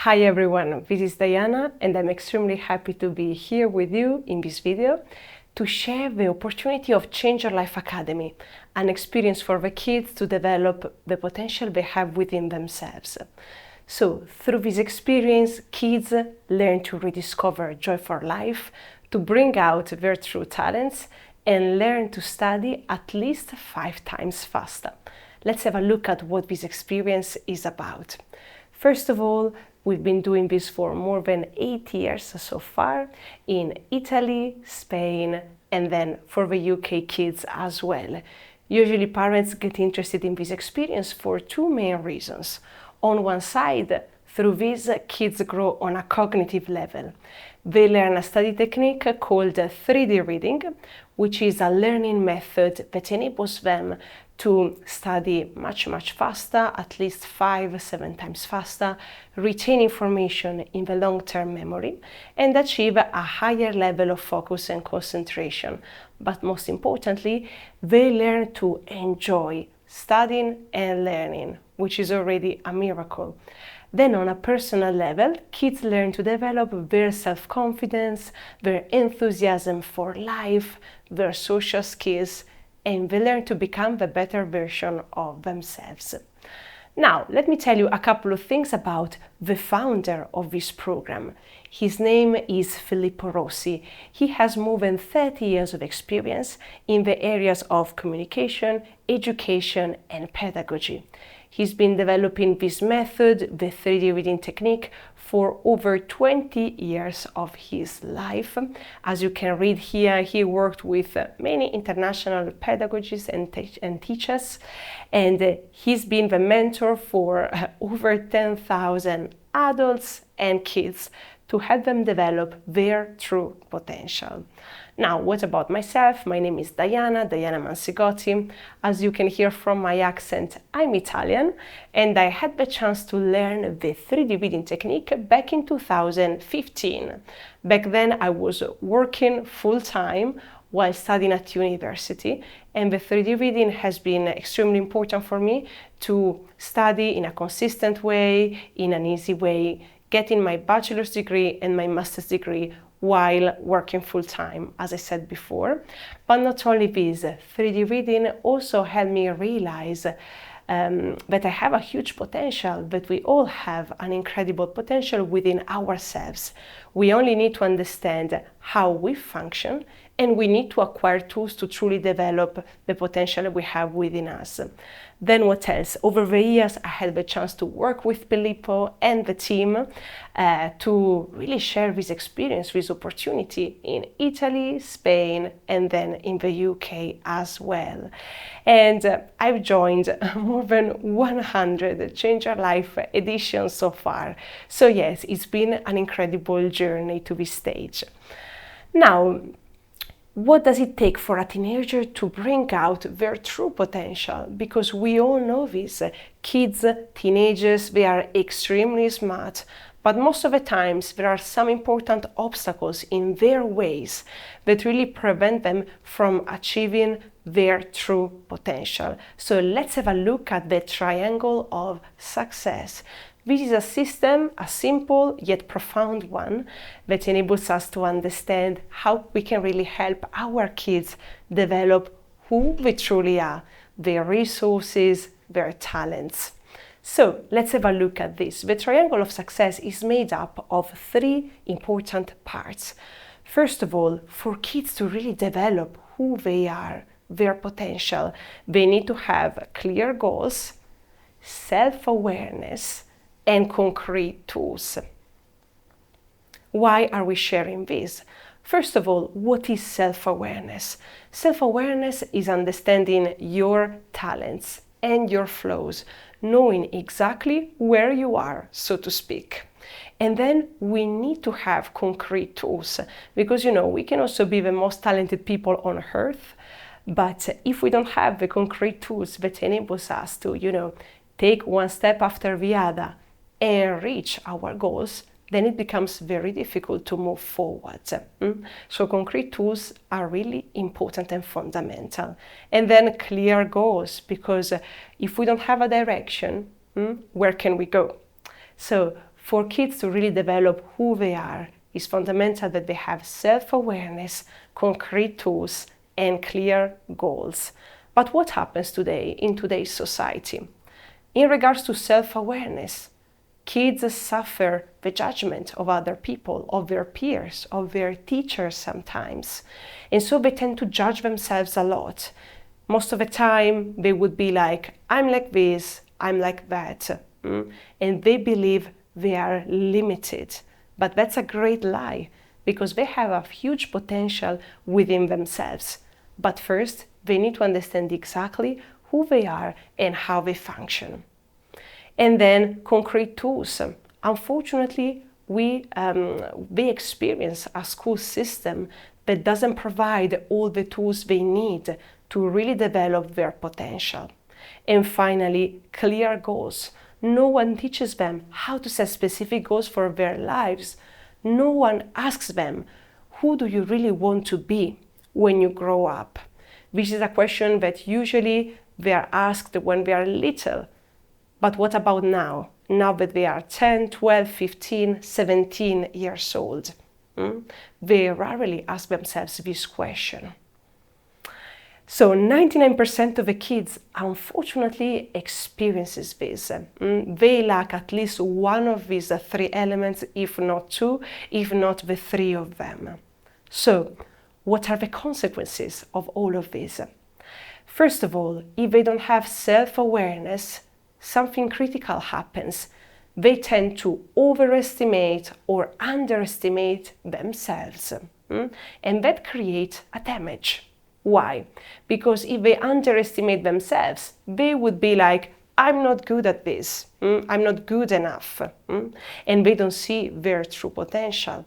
Hi everyone, this is Diana and I'm extremely happy to be here with you in this video to share the opportunity of Change Your Life Academy, an experience for the kids to develop the potential they have within themselves. So through this experience, kids learn to rediscover joy for life, to bring out their true talents and learn to study at least 5 times faster. Let's have a look at what this experience is about. First of all, we've been doing this for more than 8 years so far in Italy, Spain, and then for the UK kids as well. Usually parents get interested in this experience for 2 main reasons. On one side, through this, kids grow on a cognitive level. They learn a study technique called 3D reading, which is a learning method that enables them to study much faster, at least 5-7 times faster, retain information in the long-term memory, and achieve a higher level of focus and concentration. But most importantly, they learn to enjoy studying and learning, which is already a miracle. Then on a personal level, kids learn to develop their self-confidence, their enthusiasm for life, their social skills, and they learn to become the better version of themselves. Now, let me tell you a couple of things about the founder of this program. His name is Filippo Rossi. He has more than 30 years of experience in the areas of communication, education, and pedagogy. He's been developing this method, the 3D reading technique, for over 20 years of his life. As you can read here, he worked with many international pedagogists and teachers, and he's been the mentor for over 10,000 adults and kids to help them develop their true potential. Now, what about myself? My name is Diana Mansigotti. As you can hear from my accent, I'm Italian, and I had the chance to learn the 3D reading technique back in 2015. Back then, I was working full-time while studying at university, and the 3D reading has been extremely important for me to study in a consistent way, in an easy way, getting my bachelor's degree and my master's degree while working full-time, as I said before. But not only this, 3D reading also helped me realize that I have a huge potential, that we all have an incredible potential within ourselves. We only need to understand how we function, and we need to acquire tools to truly develop the potential we have within us. Then what else? Over the years, I had the chance to work with Filippo and the team to really share this experience, this opportunity in Italy, Spain, and then in the UK as well. And I've joined more than 100 Change Your Life editions so far. So yes, it's been an incredible journey to this stage. Now, what does it take for a teenager to bring out their true potential? Because we all know this. Kids, teenagers, they are extremely smart, but most of the times there are some important obstacles in their ways that really prevent them from achieving their true potential. So let's have a look at the triangle of success. This is a system, a simple yet profound one, that enables us to understand how we can really help our kids develop who they truly are, their resources, their talents. So let's have a look at this. The triangle of success is made up of 3 important parts. First of all, for kids to really develop who they are, their potential, they need to have clear goals, self-awareness, and concrete tools. Why are we sharing this? First of all, what is self-awareness? Self-awareness is understanding your talents and your flows, knowing exactly where you are, so to speak. And then we need to have concrete tools, because we can also be the most talented people on earth, but if we don't have the concrete tools that enables us to, take one step after the other and reach our goals, then it becomes very difficult to move forward. So concrete tools are really important and fundamental. And then clear goals, because if we don't have a direction, where can we go? So For kids to really develop who they are, it's fundamental that they have self-awareness, concrete tools, and clear goals. But what happens today in today's society? In regards to self-awareness, kids suffer the judgment of other people, of their peers, of their teachers sometimes. And so they tend to judge themselves a lot. Most of the time, they would be like, I'm like this, I'm like that. And they believe they are limited. But that's a great lie, because they have a huge potential within themselves. But first, they need to understand exactly who they are and how they function. And then concrete tools. Unfortunately, we experience a school system that doesn't provide all the tools they need to really develop their potential. And finally, clear goals. No one teaches them how to set specific goals for their lives. No one asks them, who do you really want to be when you grow up? This is a question that usually they are asked when they are little. But what about now? Now that they are 10, 12, 15, 17 years old? They rarely ask themselves this question. So 99% of the kids, unfortunately, experiences this. They lack at least one of these three elements, if not two, if not the three of them. So what are the consequences of all of this? First of all, if they don't have self-awareness, something critical happens. They tend to overestimate or underestimate themselves. And that creates a damage. Why? Because if they underestimate themselves, they would be like, I'm not good at this, I'm not good enough, and they don't see their true potential.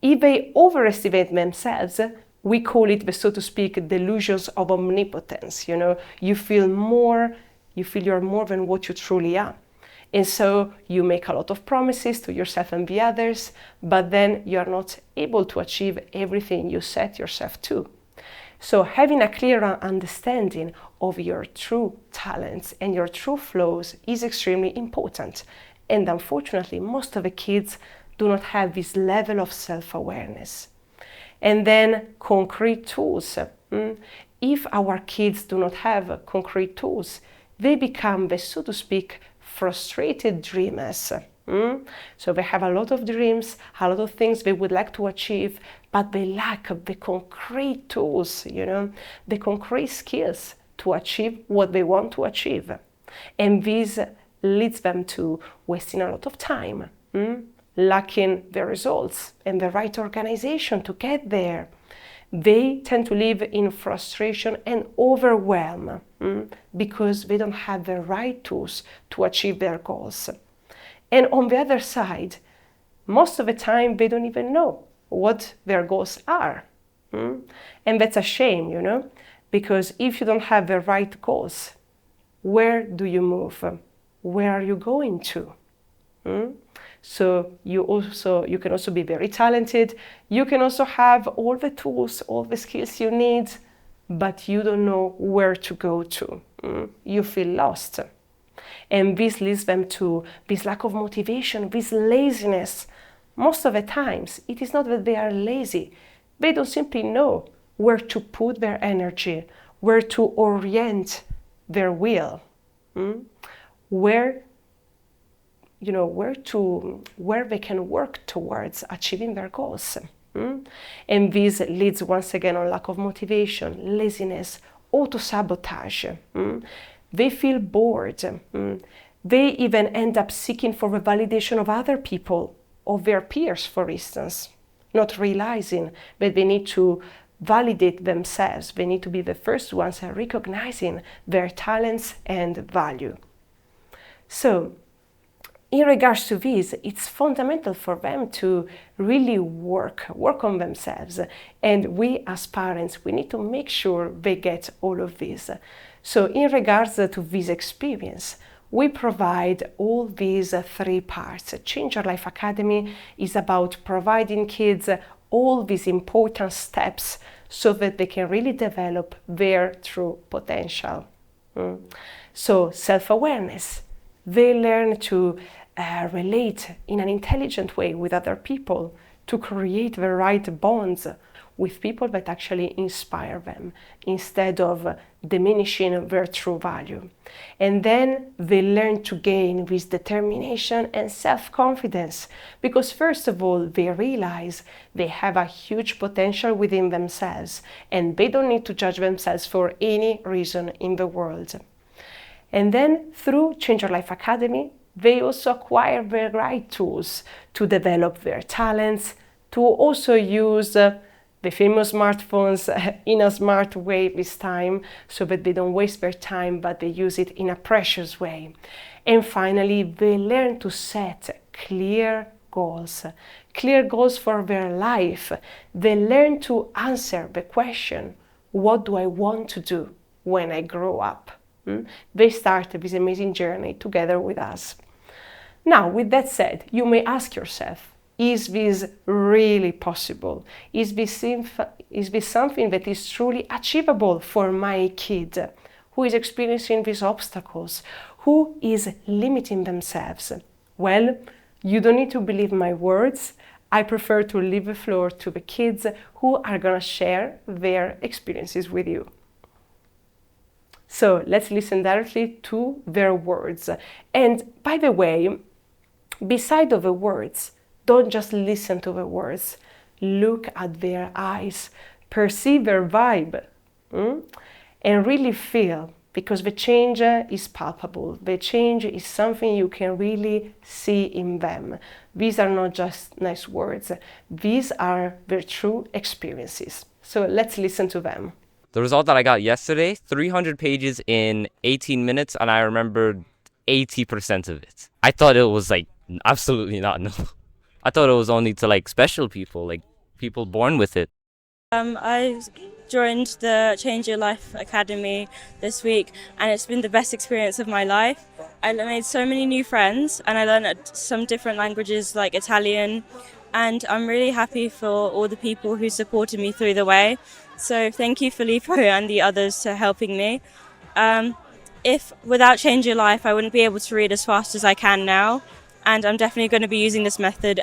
If they overestimate themselves, we call it, so to speak, delusions of omnipotence. You feel you're more than what you truly are. And so you make a lot of promises to yourself and the others, but then you're not able to achieve everything you set yourself to. So having a clear understanding of your true talents and your true flows is extremely important. And unfortunately, most of the kids do not have this level of self-awareness. And then concrete tools. If our kids do not have concrete tools, they become, so to speak, frustrated dreamers. So they have a lot of dreams, a lot of things they would like to achieve, but they lack the concrete tools, the concrete skills to achieve what they want to achieve. And this leads them to wasting a lot of time, lacking the results and the right organization to get there. They tend to live in frustration and overwhelm because they don't have the right tools to achieve their goals. And on the other side, most of the time they don't even know what their goals are. And that's a shame, because if you don't have the right goals, where do you move? Where are you going to? So you can also be very talented. You can also have all the tools, all the skills you need, but you don't know where to go to. You feel lost. And this leads them to this lack of motivation, this laziness. Most of the times, it is not that they are lazy. They don't simply know where to put their energy, where to orient their will, where they can work towards achieving their goals. And this leads once again on lack of motivation, laziness, auto-sabotage. They feel bored. They even end up seeking for the validation of other people, of their peers, for instance, not realizing that they need to validate themselves. They need to be the first ones recognizing their talents and value. So, in regards to this, it's fundamental for them to really work on themselves. And we as parents, we need to make sure they get all of this. So in regards to this experience, we provide all these three parts. Change Your Life Academy is about providing kids all these important steps so that they can really develop their true potential. So self-awareness. They learn to relate in an intelligent way with other people, to create the right bonds with people that actually inspire them instead of diminishing their true value. And then they learn to gain this determination and self-confidence because first of all, they realize they have a huge potential within themselves and they don't need to judge themselves for any reason in the world. And then through Change Your Life Academy, they also acquire the right tools to develop their talents, to also use the famous smartphones in a smart way this time, so that they don't waste their time, but they use it in a precious way. And finally, they learn to set clear goals for their life. They learn to answer the question, what do I want to do when I grow up? They start this amazing journey together with us. Now, with that said, you may ask yourself, is this really possible? Is this something that is truly achievable for my kid who is experiencing these obstacles, who is limiting themselves? Well, you don't need to believe my words. I prefer to leave the floor to the kids who are going to share their experiences with you. So let's listen directly to their words. And by the way, beside of the words, don't just listen to the words. Look at their eyes, perceive their vibe, and really feel, because the change is palpable. The change is something you can really see in them. These are not just nice words. These are their true experiences. So let's listen to them. The result that I got yesterday, 300 pages in 18 minutes, and I remembered 80% of it. I thought it was absolutely not, no. I thought it was only to special people, people born with it. I joined the Change Your Life Academy this week and it's been the best experience of my life. I made so many new friends and I learned some different languages like Italian, and I'm really happy for all the people who supported me through the way. So thank you, Filippo, and the others for helping me. If without Change Your Life, I wouldn't be able to read as fast as I can now. And I'm definitely going to be using this method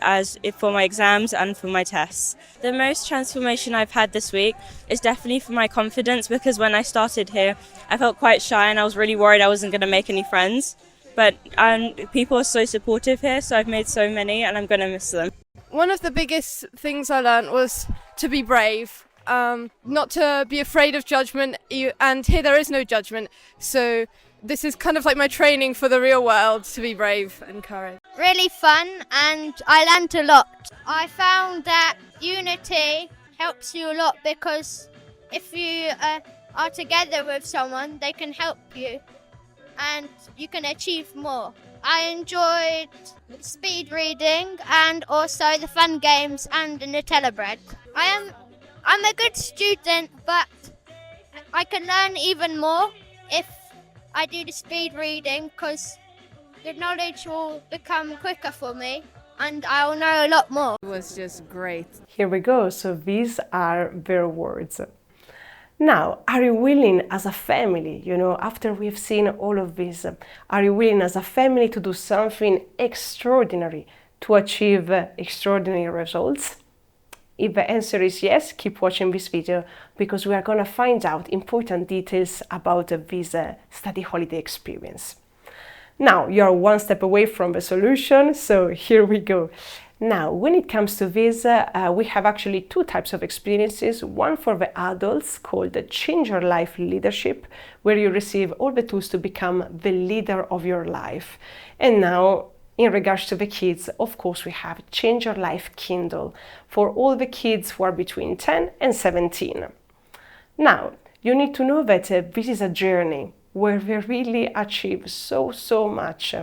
for my exams and for my tests. The most transformation I've had this week is definitely for my confidence, because when I started here, I felt quite shy and I was really worried I wasn't going to make any friends. But people are so supportive here, so I've made so many and I'm going to miss them. One of the biggest things I learned was to be brave, not to be afraid of judgment, and here there is no judgment. So this is kind of like my training for the real world, to be brave and courage. Really fun, and I learned a lot. I found that unity helps you a lot, because if you are together with someone, they can help you and you can achieve more. I enjoyed speed reading and also the fun games and the Nutella bread. I'm a good student, but I can learn even more if I do the speed reading, because the knowledge will become quicker for me and I'll know a lot more. It was just great. Here we go. So these are their words. Now, are you willing as a family, after we've seen all of this, are you willing as a family to do something extraordinary to achieve extraordinary results? If the answer is yes, keep watching this video, because we are going to find out important details about this study holiday experience. Now, you're one step away from the solution, so here we go. Now, when it comes to this, we have actually two types of experiences. One for the adults, called the Change Your Life Leadership, where you receive all the tools to become the leader of your life. And now, in regards to the kids, of course, we have Change Your Life Kindle for all the kids who are between 10 and 17. Now, you need to know that this is a journey where we really achieve so much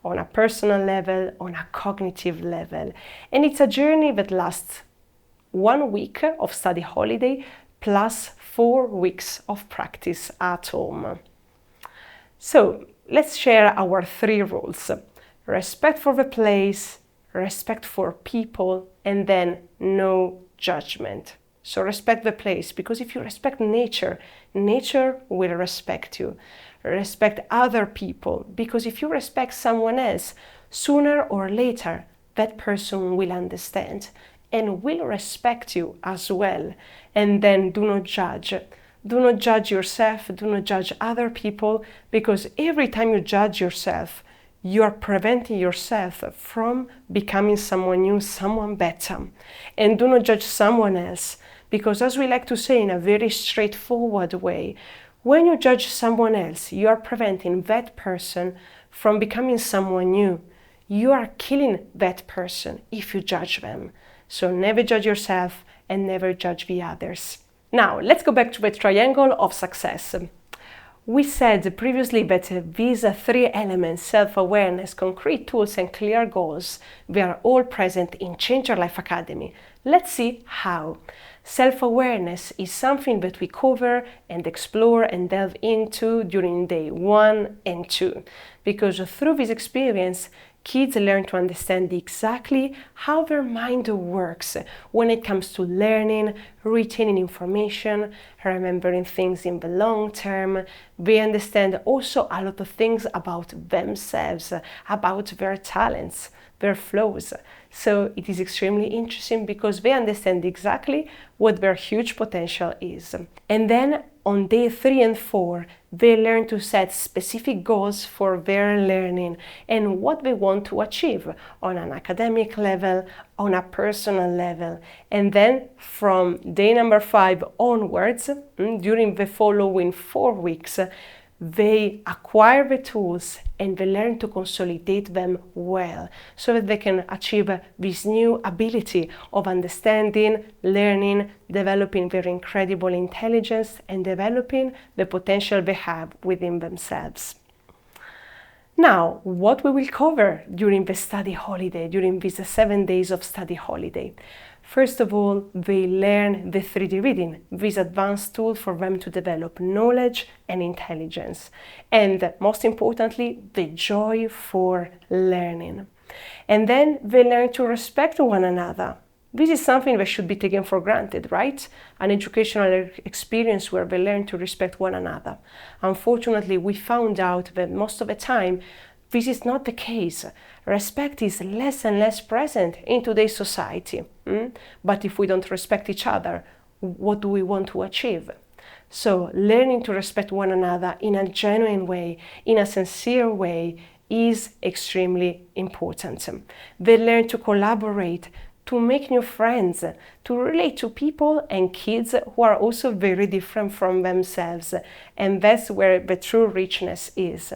on a personal level, on a cognitive level. And it's a journey that lasts 1 week of study holiday plus 4 weeks of practice at home. So let's share our 3 rules. Respect for the place, respect for people, and then no judgment. So respect the place, because if you respect nature, nature will respect you. Respect other people, because if you respect someone else, sooner or later, that person will understand and will respect you as well. And then do not judge. Do not judge yourself, do not judge other people, because every time you judge yourself, you are preventing yourself from becoming someone new, someone better. And do not judge someone else, because as we like to say in a very straightforward way, when you judge someone else, you are preventing that person from becoming someone new. You are killing that person if you judge them. So never judge yourself and never judge the others. Now, let's go back to the triangle of success. We said previously that these three elements, self-awareness, concrete tools, and clear goals, they are all present in Change Your Life Academy. Let's see how. Self-awareness is something that we cover and explore and delve into during day 1 and 2, because through this experience, kids learn to understand exactly how their mind works when it comes to learning, retaining information, remembering things in the long term. They understand also a lot of things about themselves, about their talents, their flows. So it is extremely interesting because they understand exactly what their huge potential is. And then on day 3 and 4, they learn to set specific goals for their learning and what they want to achieve on an academic level, on a personal level. And then from day number 5 onwards, during the following 4 weeks, they acquire the tools and they learn to consolidate them well so that they can achieve this new ability of understanding, learning, developing their incredible intelligence and developing the potential they have within themselves. Now, what we will cover during the study holiday, during these 7 days of study holiday. First of all, they learn the 3D reading, this advanced tool for them to develop knowledge and intelligence. And most importantly, the joy for learning. And then they learn to respect one another. This is something that should be taken for granted, right? An educational experience where they learn to respect one another. Unfortunately, we found out that most of the time, this is not the case. Respect is less and less present in today's society. But if we don't respect each other, what do we want to achieve? So learning to respect one another in a genuine way, in a sincere way, is extremely important. They learn to collaborate, to make new friends, to relate to people and kids who are also very different from themselves. And that's where the true richness is.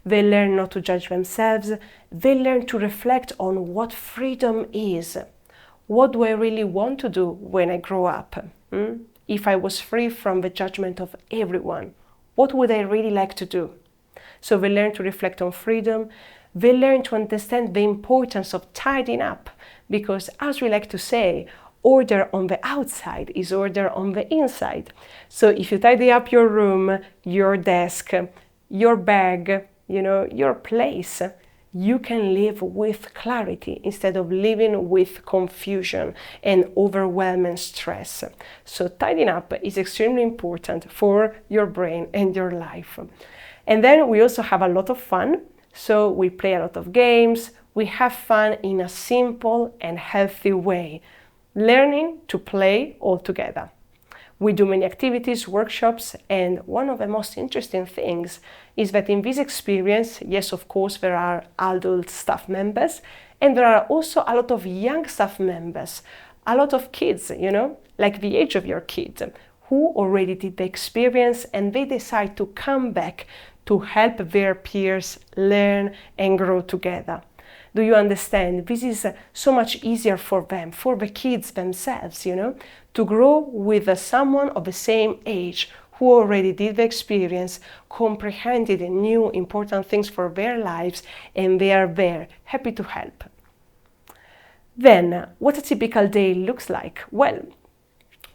They learn not to judge themselves. They learn to reflect on what freedom is. What do I really want to do when I grow up? If I was free from the judgment of everyone, what would I really like to do? So they learn to reflect on freedom. They learn to understand the importance of tidying up, because as we like to say, order on the outside is order on the inside. So if you tidy up your room, your desk, your bag, your place, you can live with clarity instead of living with confusion and overwhelming stress. So tidying up is extremely important for your brain and your life. And then we also have a lot of fun. So we play a lot of games. We have fun in a simple and healthy way, learning to play all together. We do many activities, workshops, and one of the most interesting things is that in this experience, yes, of course, there are adult staff members, and there are also a lot of young staff members, a lot of kids, like the age of your kid, who already did the experience and they decide to come back to help their peers learn and grow together. Do you understand? This is so much easier for them, for the kids themselves, to grow with someone of the same age who already did the experience, comprehended new important things for their lives, and they are there, happy to help. Then, what a typical day looks like? Well,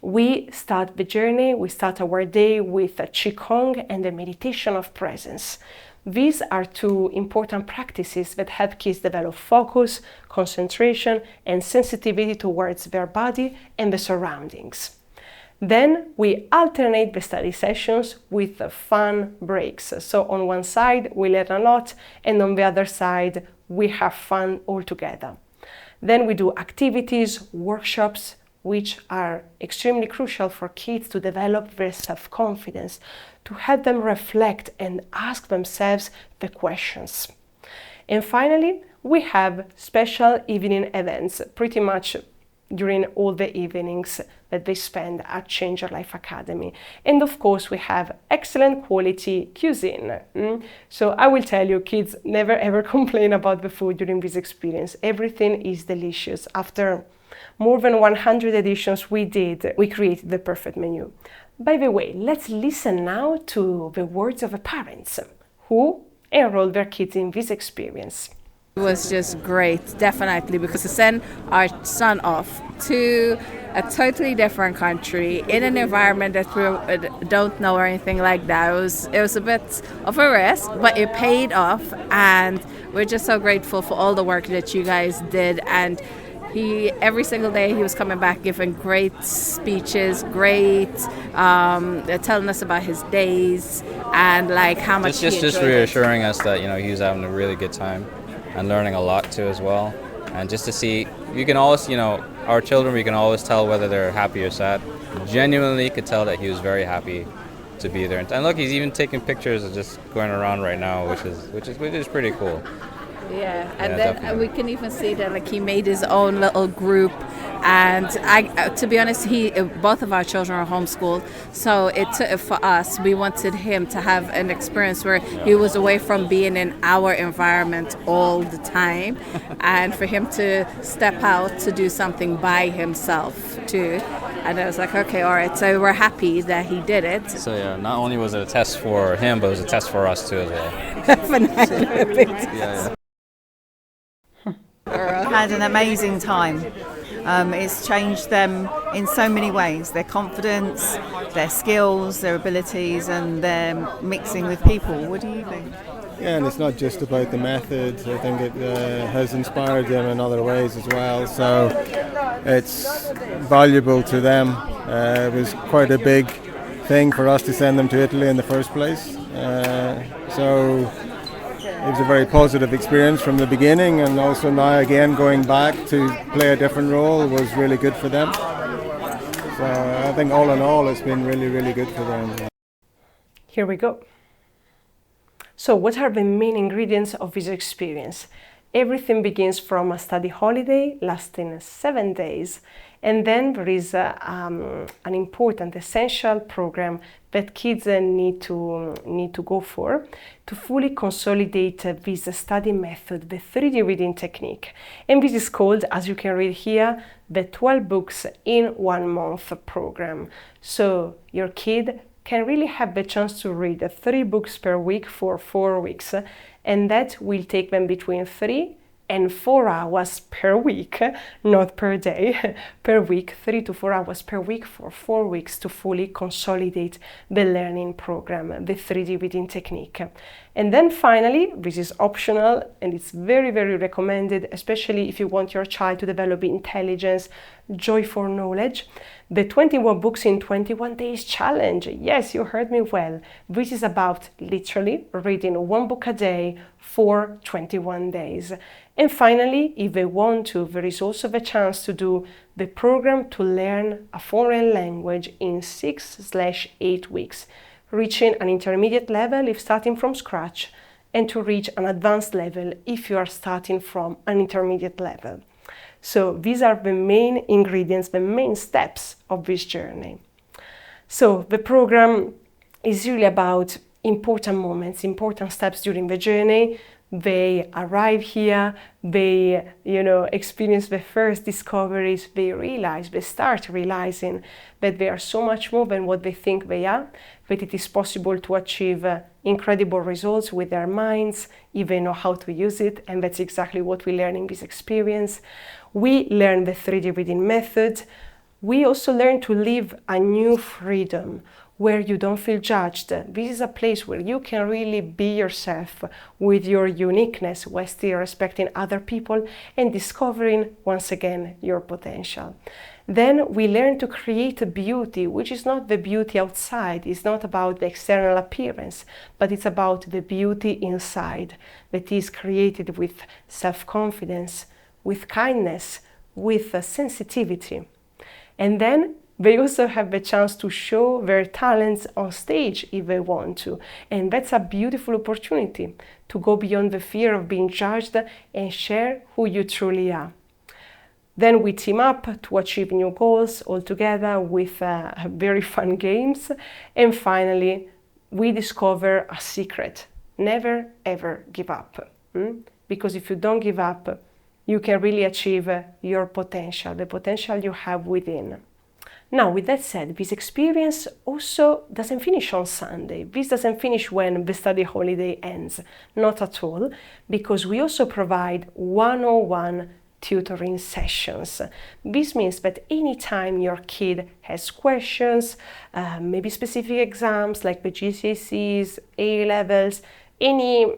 we start the journey, we start our day with a Qigong and the meditation of presence. These are 2 important practices that help kids develop focus, concentration, and sensitivity towards their body and the surroundings. Then we alternate the study sessions with fun breaks. So on one side we learn a lot, and on the other side we have fun all together. Then we do activities, workshops, which are extremely crucial for kids to develop their self-confidence, to help them reflect and ask themselves the questions. And finally, we have special evening events, pretty much during all the evenings that they spend at Change Your Life Academy. And of course, we have excellent quality cuisine. So I will tell you, kids never ever complain about the food during this experience. Everything is delicious. After more than 100 editions we created the perfect menu. By the way, let's listen now to the words of the parents who enrolled their kids in this experience. It was just great, definitely, because to send our son off to a totally different country in an environment that we don't know or anything like that, it was a bit of a risk, but it paid off, and we're just so grateful for all the work that you guys did. And every single day he was coming back giving great speeches, telling us about his days and like how much just reassuring us that he was having a really good time and learning a lot too as well. And just to see, you can always, our children, we can always tell whether they're happy or sad. Genuinely could tell that he was very happy to be there. And look, he's even taking pictures of just going around right now, which is pretty cool. Yeah, and then definitely. We can even see that like he made his own little group, and to be honest, both of our children are homeschooled, so for us, we wanted him to have an experience where he was away from being in our environment all the time, and for him to step out to do something by himself too. And I was like, okay, all right, so we're happy that he did it. So yeah, not only was it a test for him, but it was a test for us too as well. Yeah. Had an amazing time. It's changed them in so many ways, their confidence, their skills, their abilities, and their mixing with people. What do you think? Yeah, and it's not just about the methods. I think it has inspired them in other ways as well, so it's valuable to them. It was quite a big thing for us to send them to Italy in the first place, so it was a very positive experience from the beginning, and also now again going back to play a different role was really good for them. So I think all in all it's been really, really good for them. Here we go. So what are the main ingredients of this experience? Everything begins from a study holiday lasting 7 days, and then there is an important, essential program that kids need to go for to fully consolidate this study method, the 3D reading technique. And this is called, as you can read here, the 12 books in 1 month program. So your kid can really have the chance to read 3 books per week for 4 weeks, and that will take them between 3 and 4 hours per week, not per day, per week, 3 to 4 hours per week for 4 weeks to fully consolidate the learning program, the 3D reading technique. And then finally, this is optional and it's very, very recommended, especially if you want your child to develop intelligence, joy for knowledge, the 21 books in 21 days challenge. Yes, you heard me well. This is about literally reading 1 book a day for 21 days. And finally, if they want to, there is also the chance to do the program to learn a foreign language in 6/8 weeks, reaching an intermediate level if starting from scratch, and to reach an advanced level if you are starting from an intermediate level. So these are the main ingredients, the main steps of this journey. So the program is really about important moments, important steps during the journey. They arrive here, they, experience the first discoveries, they start realizing that they are so much more than what they think they are, that it is possible to achieve incredible results with their minds if they know how to use it, and that's exactly what we learn in this experience. We learn the 3D reading method. We also learn to live a new freedom. where you don't feel judged. This is a place where you can really be yourself with your uniqueness while still respecting other people and discovering once again your potential. Then we learn to create a beauty, which is not the beauty outside. It's not about the external appearance, but it's about the beauty inside that is created with self-confidence, with kindness, with sensitivity. And then they also have the chance to show their talents on stage if they want to. And that's a beautiful opportunity to go beyond the fear of being judged and share who you truly are. Then we team up to achieve new goals all together with very fun games. And finally, we discover a secret. Never, ever give up. Because if you don't give up, you can really achieve your potential, the potential you have within. Now, with that said, this experience also doesn't finish on Sunday. This doesn't finish when the study holiday ends. Not at all, because we also provide one-on-one tutoring sessions. This means that anytime your kid has questions, maybe specific exams like the GCSEs, A-levels, any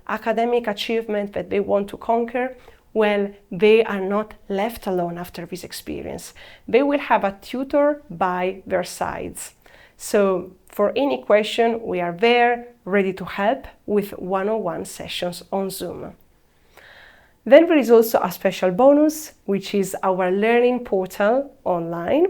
academic achievement that they want to conquer, well, they are not left alone after this experience. They will have a tutor by their sides. So for any question, we are there, ready to help with one-on-one sessions on Zoom. Then there is also a special bonus, which is our learning portal online.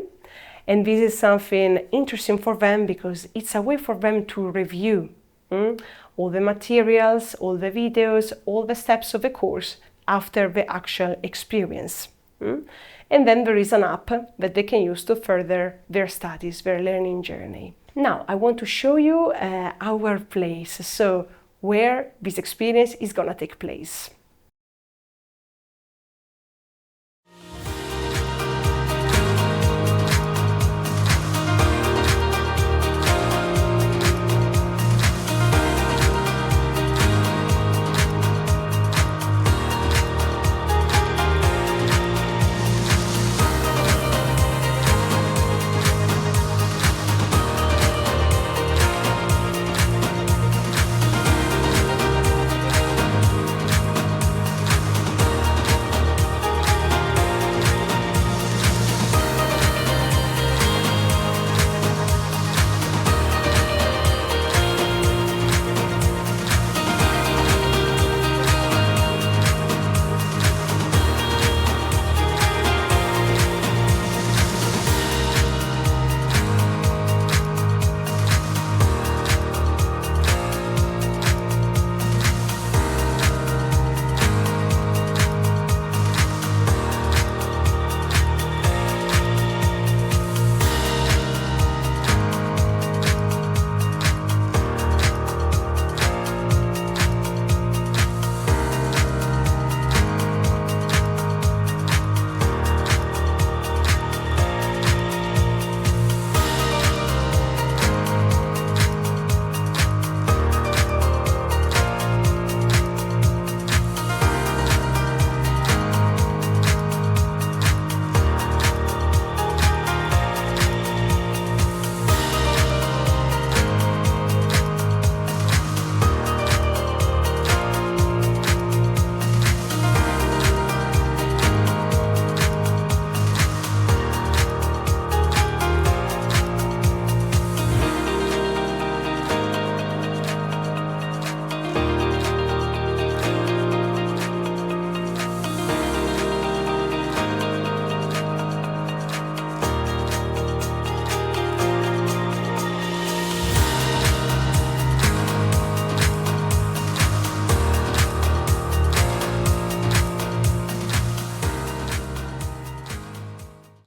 And this is something interesting for them because it's a way for them to review all the materials, all the videos, all the steps of the course after the actual experience. And then there is an app that they can use to further their studies, their learning journey. Now, I want to show you our place, so where this experience is going to take place.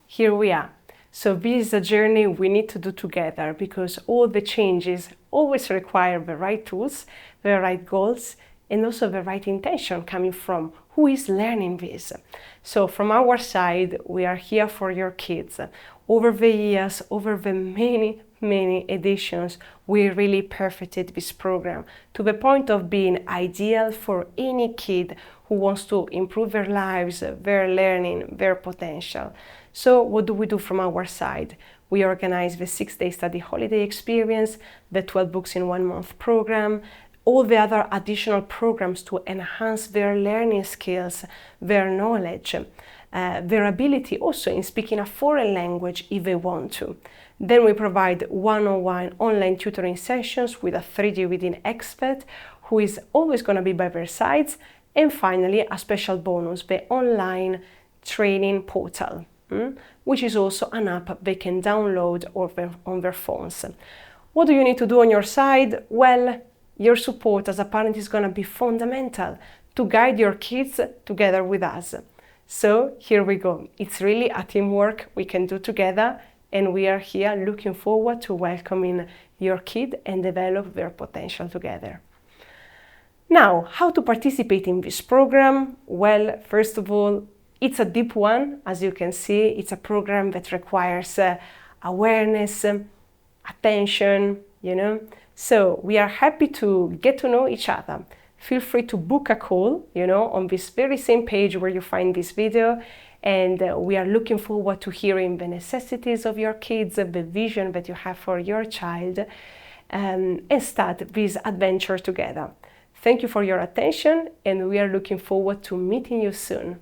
Here we are. So this is a journey we need to do together because all the changes always require the right tools, the right goals, and also the right intention coming from who is learning this. So from our side, we are here for your kids. Over the years, over the many editions, we really perfected this program to the point of being ideal for any kid who wants to improve their lives, their learning, their potential. So what do we do from our side? We organize the 6-day study holiday experience, the 12 books in 1 month program, all the other additional programs to enhance their learning skills, their knowledge, their ability also in speaking a foreign language if they want to. Then we provide one-on-one online tutoring sessions with a 3D reading expert who is always going to be by their sides. And finally, a special bonus, the online training portal, which is also an app they can download on their phones. What do you need to do on your side? Well, your support as a parent is going to be fundamental to guide your kids together with us. So here we go. It's really a teamwork we can do together, and we are here looking forward to welcoming your kid and develop their potential together. Now, how to participate in this program? Well, first of all, it's a deep one. As you can see, it's a program that requires awareness, attention, So we are happy to get to know each other. Feel free to book a call, on this very same page where you find this video. And we are looking forward to hearing the necessities of your kids, the vision that you have for your child, and start this adventure together. Thank you for your attention, and we are looking forward to meeting you soon.